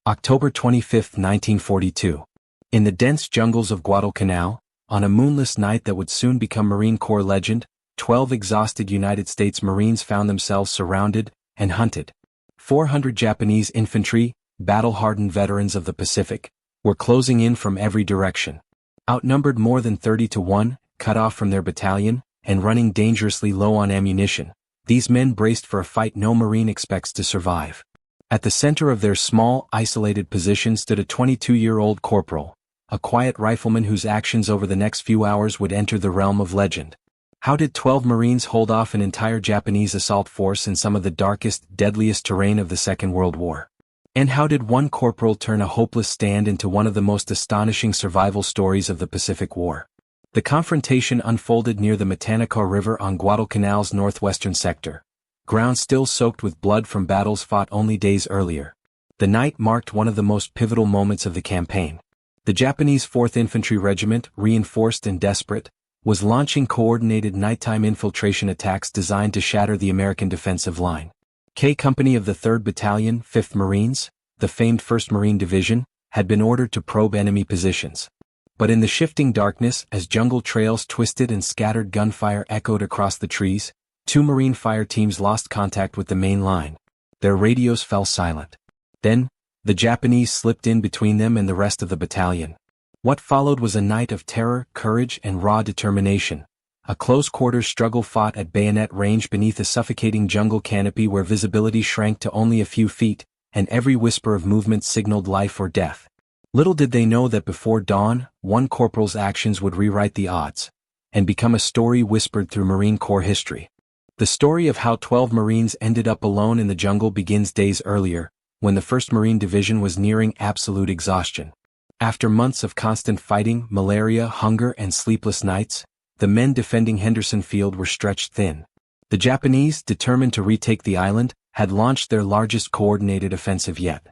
October 25, 1942. In the dense jungles of Guadalcanal, on a moonless night that would soon become Marine Corps legend, 12 exhausted United States Marines found themselves surrounded and hunted. 400 Japanese infantry, battle-hardened veterans of the Pacific, were closing in from every direction. Outnumbered more than 30 to 1, cut off from their battalion, and running dangerously low on ammunition, these men braced for a fight no Marine expects to survive. At the center of their small, isolated position stood a 22-year-old corporal, a quiet rifleman whose actions over the next few hours would enter the realm of legend. How did 12 Marines hold off an entire Japanese assault force in some of the darkest, deadliest terrain of the Second World War? And how did one corporal turn a hopeless stand into one of the most astonishing survival stories of the Pacific War? The confrontation unfolded near the Matanikau River on Guadalcanal's northwestern sector, ground still soaked with blood from battles fought only days earlier. The night marked one of the most pivotal moments of the campaign. The Japanese 4th Infantry Regiment, reinforced and desperate, was launching coordinated nighttime infiltration attacks designed to shatter the American defensive line. K Company of the 3rd Battalion, 5th Marines, the famed 1st Marine Division, had been ordered to probe enemy positions. But in the shifting darkness, as jungle trails twisted and scattered gunfire echoed across the trees, 2 Marine fire teams lost contact with the main line. Their radios fell silent. Then, the Japanese slipped in between them and the rest of the battalion. What followed was a night of terror, courage, and raw determination. A close-quarters struggle fought at bayonet range beneath a suffocating jungle canopy where visibility shrank to only a few feet, and every whisper of movement signaled life or death. Little did they know that before dawn, one corporal's actions would rewrite the odds, and become a story whispered through Marine Corps history. The story of how 12 Marines ended up alone in the jungle begins days earlier, when the 1st Marine Division was nearing absolute exhaustion. After months of constant fighting, malaria, hunger, and sleepless nights, the men defending Henderson Field were stretched thin. The Japanese, determined to retake the island, had launched their largest coordinated offensive yet.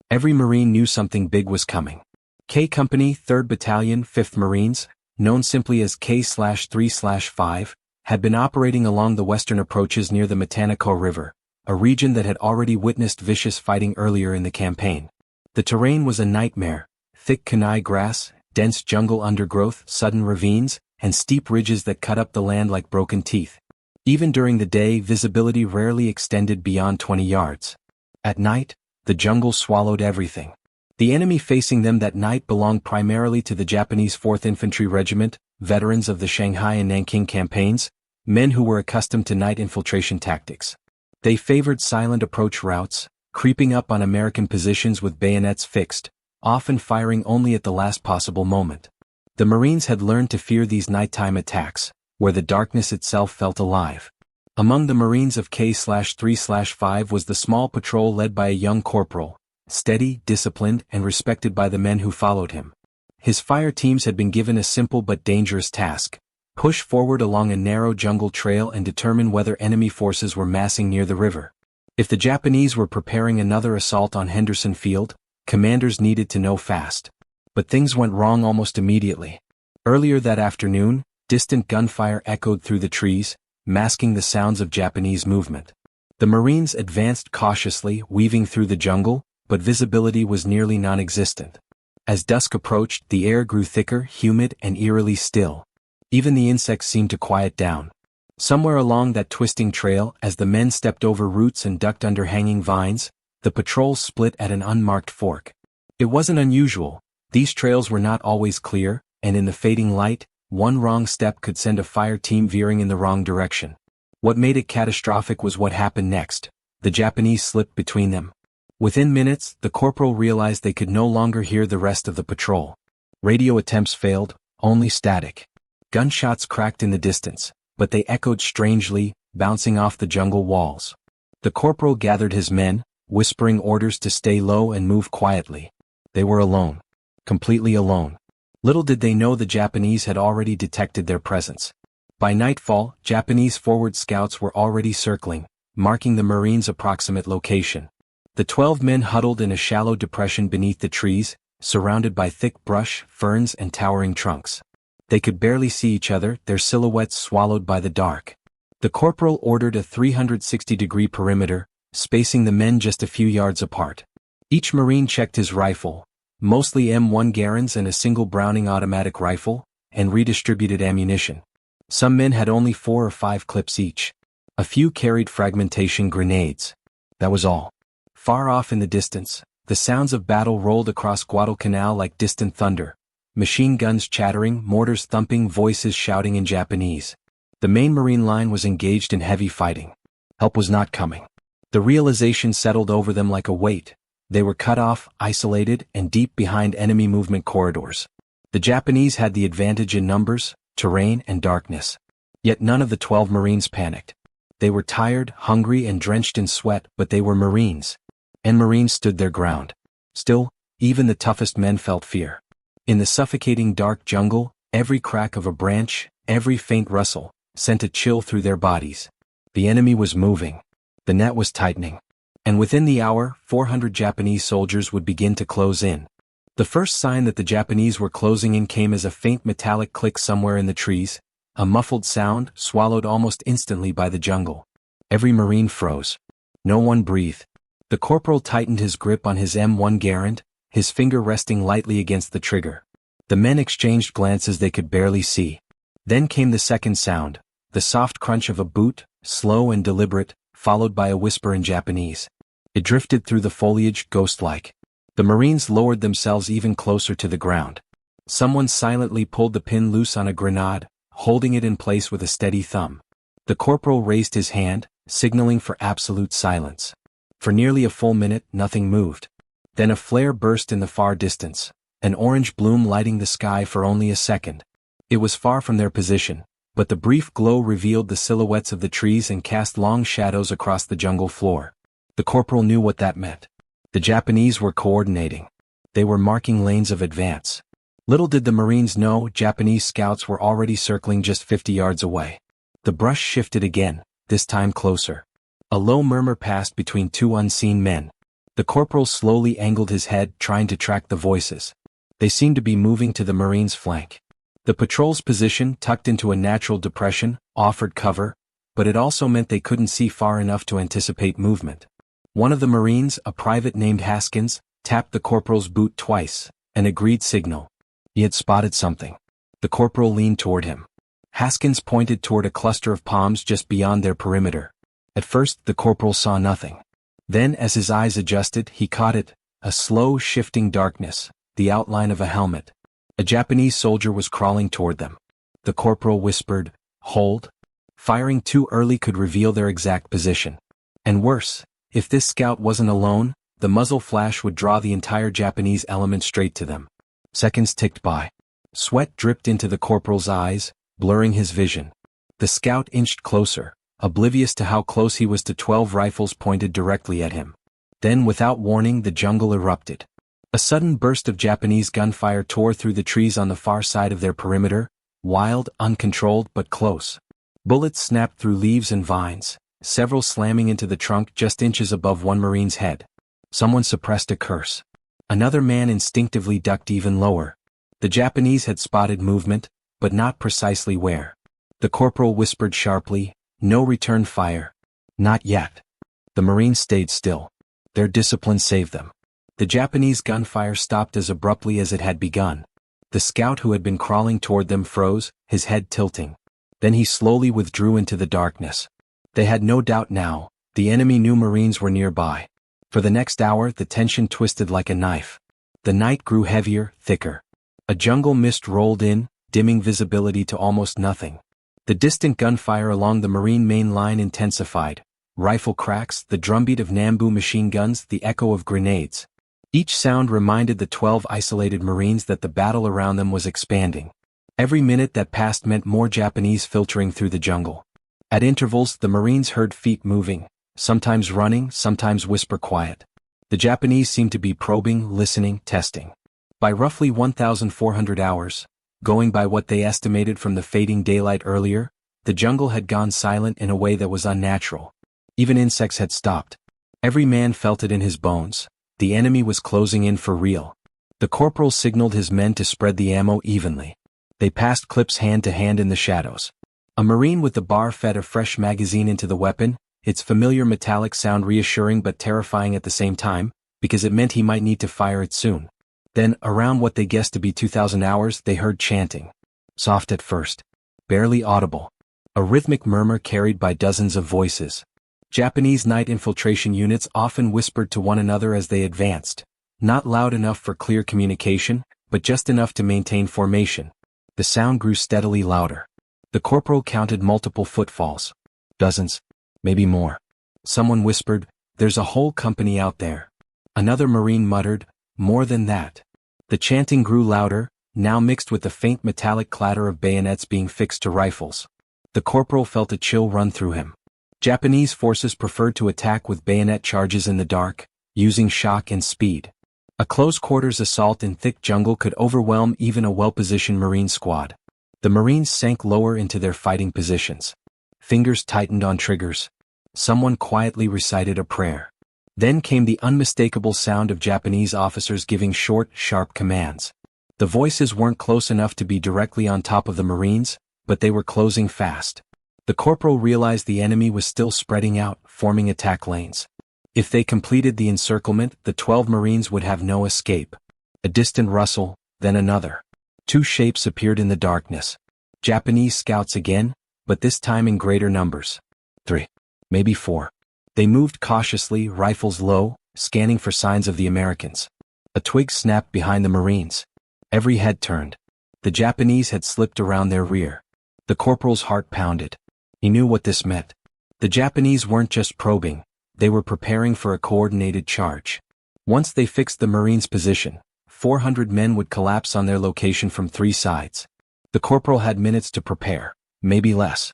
Every Marine knew something big was coming. K Company, 3rd Battalion, 5th Marines, known simply as K/3/5, had been operating along the western approaches near the Matanikau River, a region that had already witnessed vicious fighting earlier in the campaign. The terrain was a nightmare: thick kunai grass, dense jungle undergrowth, sudden ravines, and steep ridges that cut up the land like broken teeth. Even during the day, visibility rarely extended beyond 20 yards. At night, the jungle swallowed everything. The enemy facing them that night belonged primarily to the Japanese 4th Infantry Regiment, veterans of the Shanghai and Nanking campaigns, men who were accustomed to night infiltration tactics. They favored silent approach routes, creeping up on American positions with bayonets fixed, often firing only at the last possible moment. The Marines had learned to fear these nighttime attacks, where the darkness itself felt alive. Among the Marines of K/3/5 was the small patrol led by a young corporal, steady, disciplined, and respected by the men who followed him. His fire teams had been given a simple but dangerous task: push forward along a narrow jungle trail and determine whether enemy forces were massing near the river. If the Japanese were preparing another assault on Henderson Field, commanders needed to know fast. But things went wrong almost immediately. Earlier that afternoon, distant gunfire echoed through the trees, masking the sounds of Japanese movement. The Marines advanced cautiously, weaving through the jungle, but visibility was nearly non-existent. As dusk approached, the air grew thicker, humid, and eerily still. Even the insects seemed to quiet down. Somewhere along that twisting trail, as the men stepped over roots and ducked under hanging vines, the patrol split at an unmarked fork. It wasn't unusual. These trails were not always clear, and in the fading light, one wrong step could send a fire team veering in the wrong direction. What made it catastrophic was what happened next. The Japanese slipped between them. Within minutes, the corporal realized they could no longer hear the rest of the patrol. Radio attempts failed, only static. Gunshots cracked in the distance, but they echoed strangely, bouncing off the jungle walls. The corporal gathered his men, whispering orders to stay low and move quietly. They were alone. Completely alone. Little did they know the Japanese had already detected their presence. By nightfall, Japanese forward scouts were already circling, marking the Marines' approximate location. The 12 men huddled in a shallow depression beneath the trees, surrounded by thick brush, ferns, and towering trunks. They could barely see each other, their silhouettes swallowed by the dark. The corporal ordered a 360-degree perimeter, spacing the men just a few yards apart. Each Marine checked his rifle, mostly M1 Garands and a single Browning automatic rifle, and redistributed ammunition. Some men had only 4 or 5 clips each. A few carried fragmentation grenades. That was all. Far off in the distance, the sounds of battle rolled across Guadalcanal like distant thunder. Machine guns chattering, mortars thumping, voices shouting in Japanese. The main Marine line was engaged in heavy fighting. Help was not coming. The realization settled over them like a weight. They were cut off, isolated, and deep behind enemy movement corridors. The Japanese had the advantage in numbers, terrain, and darkness. Yet none of the 12 Marines panicked. They were tired, hungry, and drenched in sweat, but they were Marines. And Marines stood their ground. Still, even the toughest men felt fear. In the suffocating dark jungle, every crack of a branch, every faint rustle, sent a chill through their bodies. The enemy was moving. The net was tightening. And within the hour, 400 Japanese soldiers would begin to close in. The first sign that the Japanese were closing in came as a faint metallic click somewhere in the trees, a muffled sound swallowed almost instantly by the jungle. Every Marine froze. No one breathed. The corporal tightened his grip on his M1 Garand, his finger resting lightly against the trigger. The men exchanged glances they could barely see. Then came the second sound, the soft crunch of a boot, slow and deliberate, followed by a whisper in Japanese. It drifted through the foliage, ghost-like. The Marines lowered themselves even closer to the ground. Someone silently pulled the pin loose on a grenade, holding it in place with a steady thumb. The corporal raised his hand, signaling for absolute silence. For nearly a full minute, nothing moved. Then a flare burst in the far distance, an orange bloom lighting the sky for only a second. It was far from their position, but the brief glow revealed the silhouettes of the trees and cast long shadows across the jungle floor. The corporal knew what that meant. The Japanese were coordinating. They were marking lanes of advance. Little did the Marines know Japanese scouts were already circling just 50 yards away. The brush shifted again, this time closer. A low murmur passed between two unseen men. The corporal slowly angled his head, trying to track the voices. They seemed to be moving to the Marines' flank. The patrol's position, tucked into a natural depression, offered cover, but it also meant they couldn't see far enough to anticipate movement. One of the Marines, a private named Haskins, tapped the corporal's boot twice, an agreed signal. He had spotted something. The corporal leaned toward him. Haskins pointed toward a cluster of palms just beyond their perimeter. At first, the corporal saw nothing. Then, as his eyes adjusted, he caught it, a slow, shifting darkness, the outline of a helmet. A Japanese soldier was crawling toward them. The corporal whispered, "Hold." Firing too early could reveal their exact position. And worse, if this scout wasn't alone, the muzzle flash would draw the entire Japanese element straight to them. Seconds ticked by. Sweat dripped into the corporal's eyes, blurring his vision. The scout inched closer, oblivious to how close he was to 12 rifles pointed directly at him. Then, without warning, the jungle erupted. A sudden burst of Japanese gunfire tore through the trees on the far side of their perimeter, wild, uncontrolled, but close. Bullets snapped through leaves and vines, several slamming into the trunk just inches above one Marine's head. Someone suppressed a curse. Another man instinctively ducked even lower. The Japanese had spotted movement, but not precisely where. The corporal whispered sharply, "No return fire." Not yet. The Marines stayed still. Their discipline saved them. The Japanese gunfire stopped as abruptly as it had begun. The scout who had been crawling toward them froze, his head tilting. Then he slowly withdrew into the darkness. They had no doubt now, the enemy knew Marines were nearby. For the next hour, the tension twisted like a knife. The night grew heavier, thicker. A jungle mist rolled in, dimming visibility to almost nothing. The distant gunfire along the Marine main line intensified. Rifle cracks, the drumbeat of Nambu machine guns, the echo of grenades. Each sound reminded the 12 isolated Marines that the battle around them was expanding. Every minute that passed meant more Japanese filtering through the jungle. At intervals, the Marines heard feet moving, sometimes running, sometimes whisper quiet. The Japanese seemed to be probing, listening, testing. By roughly 1,400 hours, going by what they estimated from the fading daylight earlier, the jungle had gone silent in a way that was unnatural. Even insects had stopped. Every man felt it in his bones. The enemy was closing in for real. The corporal signaled his men to spread the ammo evenly. They passed clips hand to hand in the shadows. A Marine with the bar fed a fresh magazine into the weapon, its familiar metallic sound reassuring but terrifying at the same time. because it meant he might need to fire it soon. Then, around what they guessed to be 2,000 hours, they heard chanting. Soft at first. Barely audible. A rhythmic murmur carried by dozens of voices. Japanese night infiltration units often whispered to one another as they advanced. Not loud enough for clear communication, but just enough to maintain formation. The sound grew steadily louder. The corporal counted multiple footfalls. Dozens. Maybe more. Someone whispered, "There's a whole company out there." Another Marine muttered, "More than that." The chanting grew louder, now mixed with the faint metallic clatter of bayonets being fixed to rifles. The corporal felt a chill run through him. Japanese forces preferred to attack with bayonet charges in the dark, using shock and speed. A close-quarters assault in thick jungle could overwhelm even a well-positioned Marine squad. The Marines sank lower into their fighting positions. Fingers tightened on triggers. Someone quietly recited a prayer. Then came the unmistakable sound of Japanese officers giving short, sharp commands. The voices weren't close enough to be directly on top of the Marines, but they were closing fast. The corporal realized the enemy was still spreading out, forming attack lanes. If they completed the encirclement, the 12 Marines would have no escape. A distant rustle, then another. Two shapes appeared in the darkness. Japanese scouts again, but this time in greater numbers. 3. Maybe 4. They moved cautiously, rifles low, scanning for signs of the Americans. A twig snapped behind the Marines. Every head turned. The Japanese had slipped around their rear. The corporal's heart pounded. He knew what this meant. The Japanese weren't just probing. They were preparing for a coordinated charge. Once they fixed the Marines' position, 400 men would collapse on their location from 3 sides. The corporal had minutes to prepare, maybe less.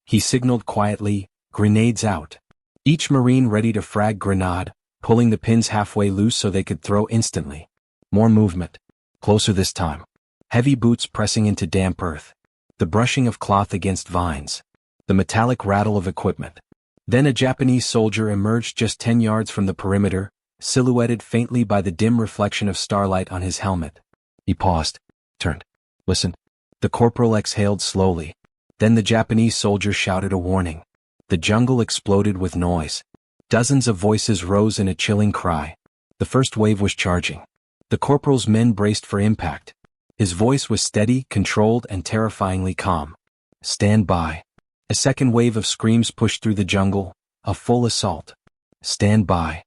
He signaled quietly, "Grenades out." Each Marine ready to frag grenade, pulling the pins halfway loose so they could throw instantly. More movement. Closer this time. Heavy boots pressing into damp earth. The brushing of cloth against vines. The metallic rattle of equipment. Then a Japanese soldier emerged just 10 yards from the perimeter, silhouetted faintly by the dim reflection of starlight on his helmet. He paused, turned, listened. The corporal exhaled slowly. Then the Japanese soldier shouted a warning. The jungle exploded with noise. Dozens of voices rose in a chilling cry. The first wave was charging. The corporal's men braced for impact. His voice was steady, controlled, and terrifyingly calm. "Stand by." A second wave of screams pushed through the jungle, a full assault. "Stand by."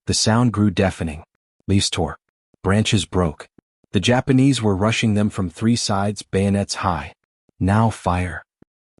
The sound grew deafening. Leaves tore. Branches broke. The Japanese were rushing them from 3 sides, bayonets high. Now fire.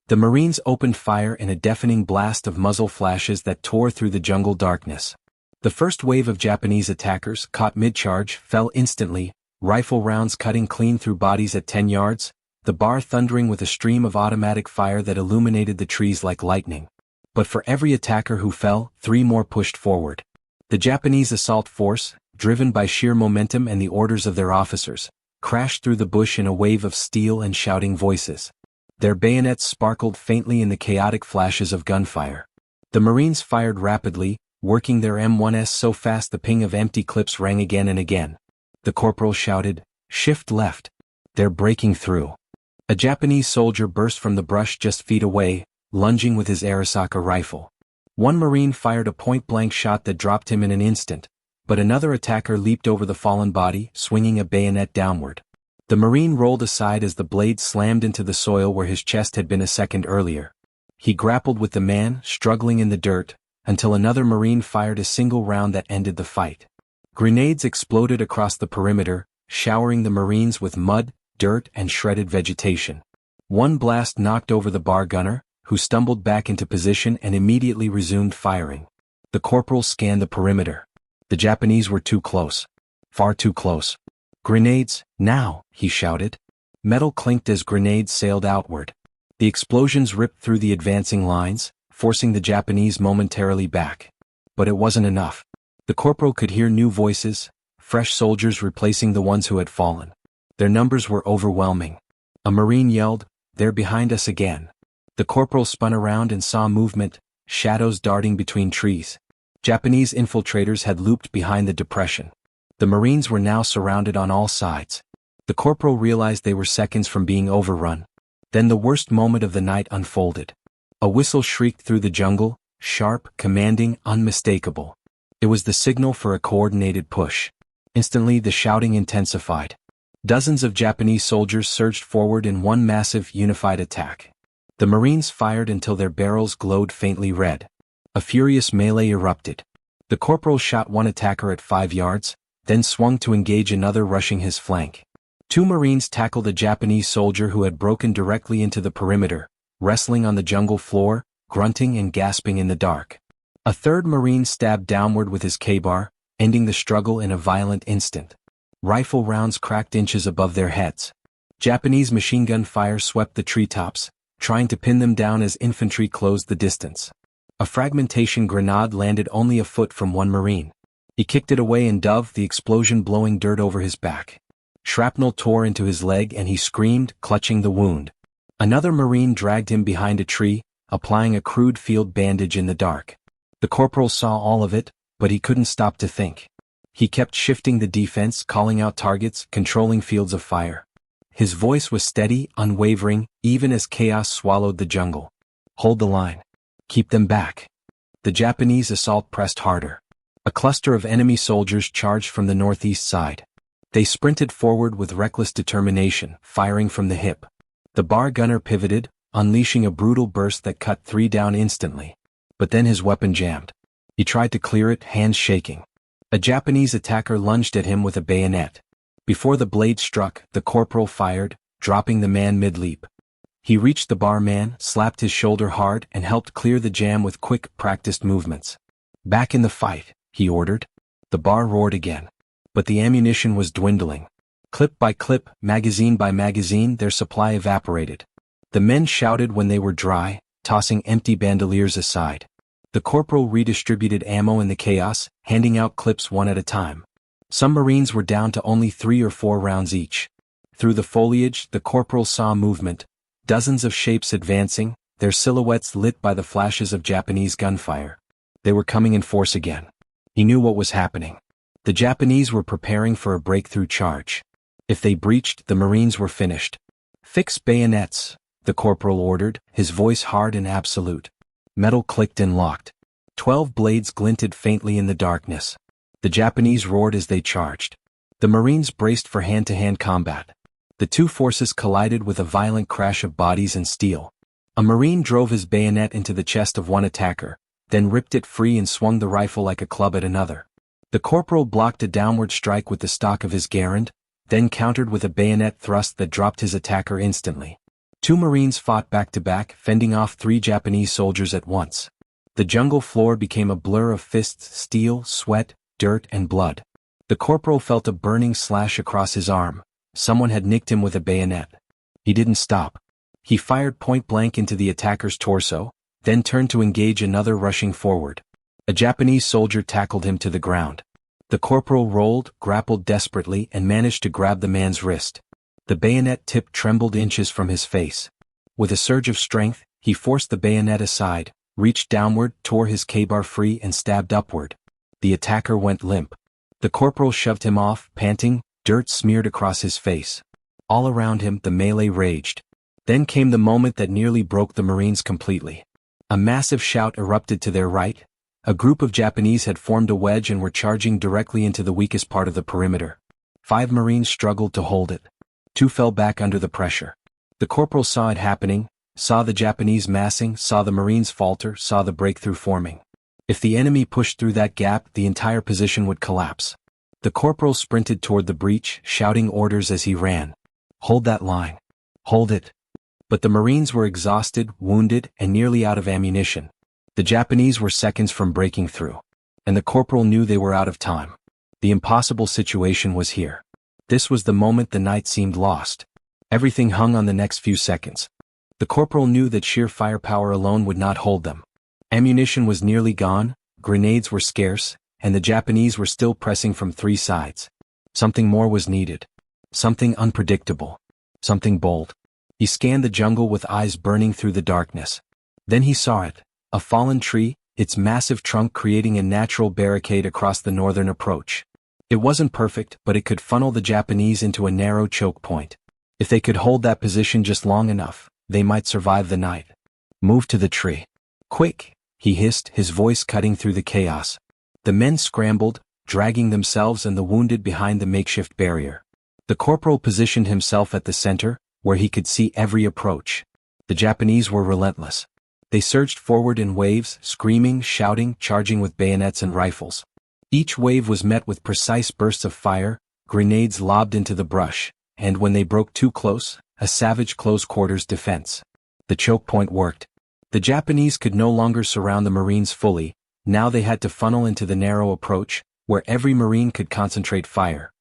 The Marines opened fire in a deafening blast of muzzle flashes that tore through the jungle darkness. The first wave of Japanese attackers, caught mid-charge, fell instantly, rifle rounds cutting clean through bodies at 10 yards, the bar thundering with a stream of automatic fire that illuminated the trees like lightning. But for every attacker who fell, 3 more pushed forward. The Japanese assault force, driven by sheer momentum and the orders of their officers, crashed through the bush in a wave of steel and shouting voices. Their bayonets sparkled faintly in the chaotic flashes of gunfire. The Marines fired rapidly, working their M1s so fast the ping of empty clips rang again and again. The corporal shouted, "Shift left. They're breaking through." A Japanese soldier burst from the brush just feet away, lunging with his Arisaka rifle. One Marine fired a point-blank shot that dropped him in an instant, but another attacker leaped over the fallen body, swinging a bayonet downward. The Marine rolled aside as the blade slammed into the soil where his chest had been a second earlier. He grappled with the man, struggling in the dirt, until another Marine fired a single round that ended the fight. Grenades exploded across the perimeter, showering the Marines with mud, dirt, and shredded vegetation. One blast knocked over the bar gunner, who stumbled back into position and immediately resumed firing. The corporal scanned the perimeter. The Japanese were too close. Far too close. "Grenades, now!" he shouted. Metal clinked as grenades sailed outward. The explosions ripped through the advancing lines, forcing the Japanese momentarily back. But it wasn't enough. The corporal could hear new voices, fresh soldiers replacing the ones who had fallen. Their numbers were overwhelming. A Marine yelled, "They're behind us again." The corporal spun around and saw movement, shadows darting between trees. Japanese infiltrators had looped behind the depression. The Marines were now surrounded on all sides. The corporal realized they were seconds from being overrun. Then the worst moment of the night unfolded. A whistle shrieked through the jungle, sharp, commanding, unmistakable. It was the signal for a coordinated push. Instantly the shouting intensified. Dozens of Japanese soldiers surged forward in one massive, unified attack. The Marines fired until their barrels glowed faintly red. A furious melee erupted. The corporal shot one attacker at 5 yards, then swung to engage another rushing his flank. 2 Marines tackled a Japanese soldier who had broken directly into the perimeter, wrestling on the jungle floor, grunting and gasping in the dark. A 3rd Marine stabbed downward with his K-bar, ending the struggle in a violent instant. Rifle rounds cracked inches above their heads. Japanese machine gun fire swept the treetops, trying to pin them down as infantry closed the distance. A fragmentation grenade landed only a foot from one Marine. He kicked it away and dove, the explosion blowing dirt over his back. Shrapnel tore into his leg and he screamed, clutching the wound. Another Marine dragged him behind a tree, applying a crude field bandage in the dark. The corporal saw all of it, but he couldn't stop to think. He kept shifting the defense, calling out targets, controlling fields of fire. His voice was steady, unwavering, even as chaos swallowed the jungle. Hold the line. Keep them back. The Japanese assault pressed harder. A cluster of enemy soldiers charged from the northeast side. They sprinted forward with reckless determination, firing from the hip. The bar gunner pivoted, unleashing a brutal burst that cut 3 down instantly. But then his weapon jammed. He tried to clear it, hands shaking. A Japanese attacker lunged at him with a bayonet. Before the blade struck, the corporal fired, dropping the man mid-leap. He reached the bar man, slapped his shoulder hard, and helped clear the jam with quick, practiced movements. Back in the fight, he ordered. The bar roared again. But the ammunition was dwindling. Clip by clip, magazine by magazine, their supply evaporated. The men shouted when they were dry, tossing empty bandoliers aside. The corporal redistributed ammo in the chaos, handing out clips one at a time. Some Marines were down to only 3 or 4 rounds each. Through the foliage, the corporal saw movement, dozens of shapes advancing, their silhouettes lit by the flashes of Japanese gunfire. They were coming in force again. He knew what was happening. The Japanese were preparing for a breakthrough charge. If they breached, the Marines were finished. Fix bayonets, the corporal ordered, his voice hard and absolute. Metal clicked and locked. 12 blades glinted faintly in the darkness. The Japanese roared as they charged. The Marines braced for hand-to-hand combat. The 2 forces collided with a violent crash of bodies and steel. A Marine drove his bayonet into the chest of one attacker, then ripped it free and swung the rifle like a club at another. The corporal blocked a downward strike with the stock of his Garand, then countered with a bayonet thrust that dropped his attacker instantly. 2 Marines fought back-to-back, fending off 3 Japanese soldiers at once. The jungle floor became a blur of fists, steel, sweat, dirt, and blood. The corporal felt a burning slash across his arm. Someone had nicked him with a bayonet. He didn't stop. He fired point-blank into the attacker's torso, then turned to engage another rushing forward. A Japanese soldier tackled him to the ground. The corporal rolled, grappled desperately, and managed to grab the man's wrist. The bayonet tip trembled inches from his face. With a surge of strength, he forced the bayonet aside, reached downward, tore his K-bar free and stabbed upward. The attacker went limp. The corporal shoved him off, panting, dirt smeared across his face. All around him, the melee raged. Then came the moment that nearly broke the Marines completely. A massive shout erupted to their right. A group of Japanese had formed a wedge and were charging directly into the weakest part of the perimeter. 5 Marines struggled to hold it. 2 fell back under the pressure. The corporal saw it happening, saw the Japanese massing, saw the Marines falter, saw the breakthrough forming. If the enemy pushed through that gap, the entire position would collapse. The corporal sprinted toward the breach, shouting orders as he ran. Hold that line. Hold it. But the Marines were exhausted, wounded, and nearly out of ammunition. The Japanese were seconds from breaking through. And the corporal knew they were out of time. The impossible situation was here. This was the moment the night seemed lost. Everything hung on the next few seconds. The corporal knew that sheer firepower alone would not hold them. Ammunition was nearly gone, grenades were scarce, and the Japanese were still pressing from 3 sides. Something more was needed. Something unpredictable. Something bold. He scanned the jungle with eyes burning through the darkness. Then he saw it, a fallen tree, its massive trunk creating a natural barricade across the northern approach. It wasn't perfect, but it could funnel the Japanese into a narrow choke point. If they could hold that position just long enough, they might survive the night. Move to the tree. Quick, he hissed, his voice cutting through the chaos. The men scrambled, dragging themselves and the wounded behind the makeshift barrier. The corporal positioned himself at the center, where he could see every approach. The Japanese were relentless. They surged forward in waves, screaming, shouting, charging with bayonets and rifles. Each wave was met with precise bursts of fire, grenades lobbed into the brush, and when they broke too close, a savage close-quarters defense. The choke point worked. The Japanese could no longer surround the Marines fully. Now they had to funnel into the narrow approach, where every Marine could concentrate fire.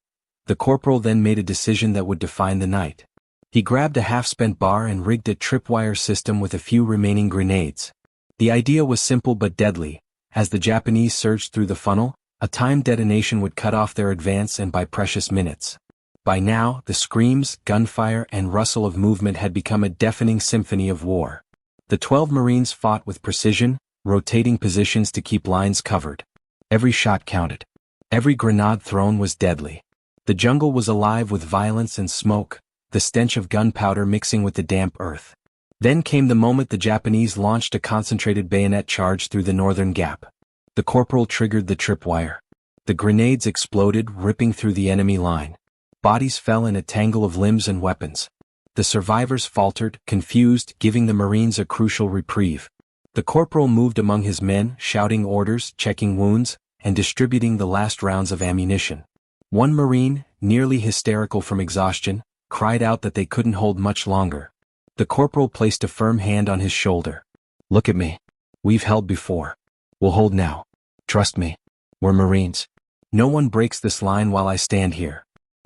The corporal then made a decision that would define the night. He grabbed a half-spent bar and rigged a tripwire system with a few remaining grenades. The idea was simple but deadly. As the Japanese surged through the funnel, a timed detonation would cut off their advance and by precious minutes. By now, the screams, gunfire, and rustle of movement had become a deafening symphony of war. The 12 Marines fought with precision, rotating positions to keep lines covered. Every shot counted. Every grenade thrown was deadly. The jungle was alive with violence and smoke, the stench of gunpowder mixing with the damp earth. Then came the moment the Japanese launched a concentrated bayonet charge through the northern gap. The corporal triggered the tripwire. The grenades exploded, ripping through the enemy line. Bodies fell in a tangle of limbs and weapons. The survivors faltered, confused, giving the Marines a crucial reprieve. The corporal moved among his men, shouting orders, checking wounds, and distributing the last rounds of ammunition. One Marine, nearly hysterical from exhaustion, cried out that they couldn't hold much longer. The corporal placed a firm hand on his shoulder. "Look at me. We've held before. We'll hold now. Trust me. We're Marines. No one breaks this line while I stand here."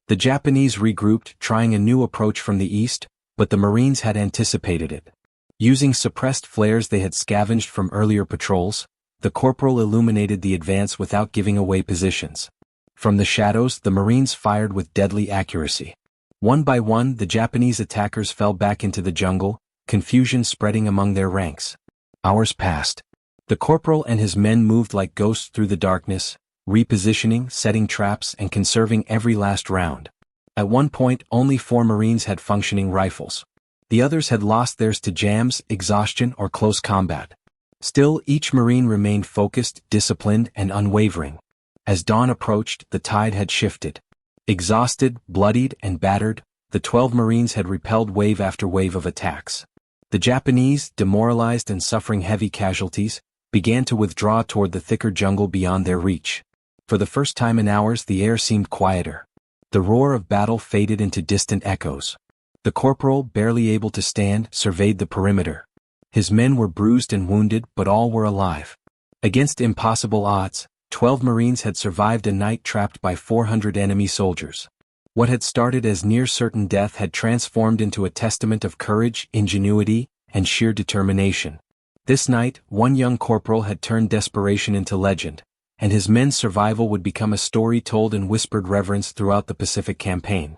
The Japanese regrouped, trying a new approach from the east, but the Marines had anticipated it. Using suppressed flares they had scavenged from earlier patrols, the corporal illuminated the advance without giving away positions. From the shadows, the Marines fired with deadly accuracy. One by one, the Japanese attackers fell back into the jungle, confusion spreading among their ranks. Hours passed. The corporal and his men moved like ghosts through the darkness, repositioning, setting traps, and conserving every last round. At one point, only 4 Marines had functioning rifles. The others had lost theirs to jams, exhaustion, or close combat. Still, each Marine remained focused, disciplined, and unwavering. As dawn approached, the tide had shifted. Exhausted, bloodied, and battered, the 12 Marines had repelled wave after wave of attacks. The Japanese, demoralized and suffering heavy casualties, began to withdraw toward the thicker jungle beyond their reach. For the first time in hours, the air seemed quieter. The roar of battle faded into distant echoes. The corporal, barely able to stand, surveyed the perimeter. His men were bruised and wounded, but all were alive. Against impossible odds, 12 Marines had survived a night trapped by 400 enemy soldiers. What had started as near-certain death had transformed into a testament of courage, ingenuity, and sheer determination. This night, one young corporal had turned desperation into legend, and his men's survival would become a story told in whispered reverence throughout the Pacific campaign.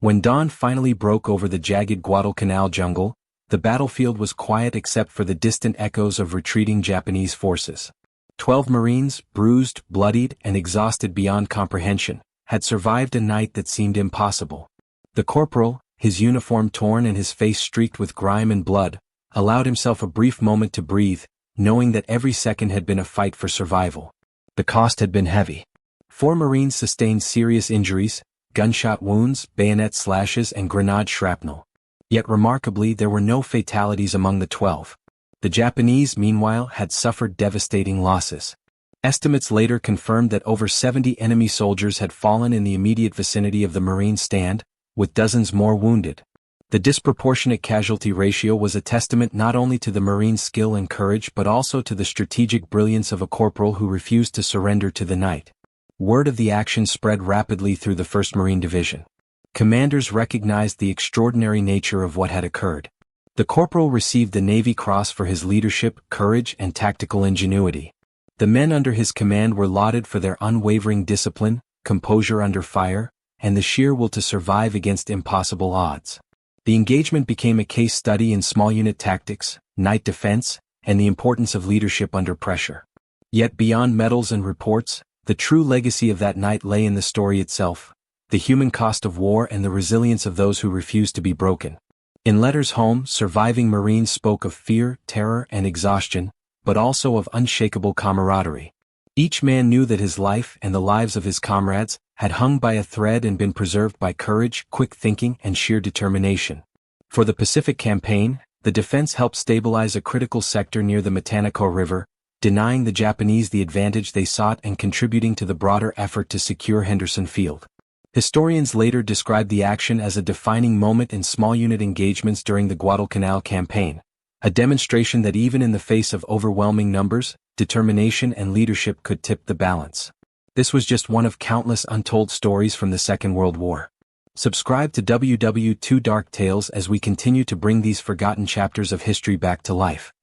When dawn finally broke over the jagged Guadalcanal jungle, the battlefield was quiet except for the distant echoes of retreating Japanese forces. 12 Marines, bruised, bloodied, and exhausted beyond comprehension, had survived a night that seemed impossible. The corporal, his uniform torn and his face streaked with grime and blood, allowed himself a brief moment to breathe, knowing that every second had been a fight for survival. The cost had been heavy. 4 Marines sustained serious injuries, gunshot wounds, bayonet slashes, and grenade shrapnel. Yet remarkably, there were no fatalities among the 12. The Japanese, meanwhile, had suffered devastating losses. Estimates later confirmed that over 70 enemy soldiers had fallen in the immediate vicinity of the Marine stand, with dozens more wounded. The disproportionate casualty ratio was a testament not only to the Marines' skill and courage but also to the strategic brilliance of a corporal who refused to surrender to the night. Word of the action spread rapidly through the 1st Marine Division. Commanders recognized the extraordinary nature of what had occurred. The corporal received the Navy Cross for his leadership, courage, and tactical ingenuity. The men under his command were lauded for their unwavering discipline, composure under fire, and the sheer will to survive against impossible odds. The engagement became a case study in small unit tactics, night defense, and the importance of leadership under pressure. Yet beyond medals and reports, the true legacy of that night lay in the story itself, the human cost of war and the resilience of those who refused to be broken. In letters home, surviving Marines spoke of fear, terror, and exhaustion, but also of unshakable camaraderie. Each man knew that his life and the lives of his comrades had hung by a thread and been preserved by courage, quick thinking, and sheer determination. For the Pacific Campaign, the defense helped stabilize a critical sector near the Matanikau River, denying the Japanese the advantage they sought and contributing to the broader effort to secure Henderson Field. Historians later described the action as a defining moment in small unit engagements during the Guadalcanal campaign, a demonstration that even in the face of overwhelming numbers, determination and leadership could tip the balance. This was just one of countless untold stories from the Second World War. Subscribe to WWII Dark Tales as we continue to bring these forgotten chapters of history back to life.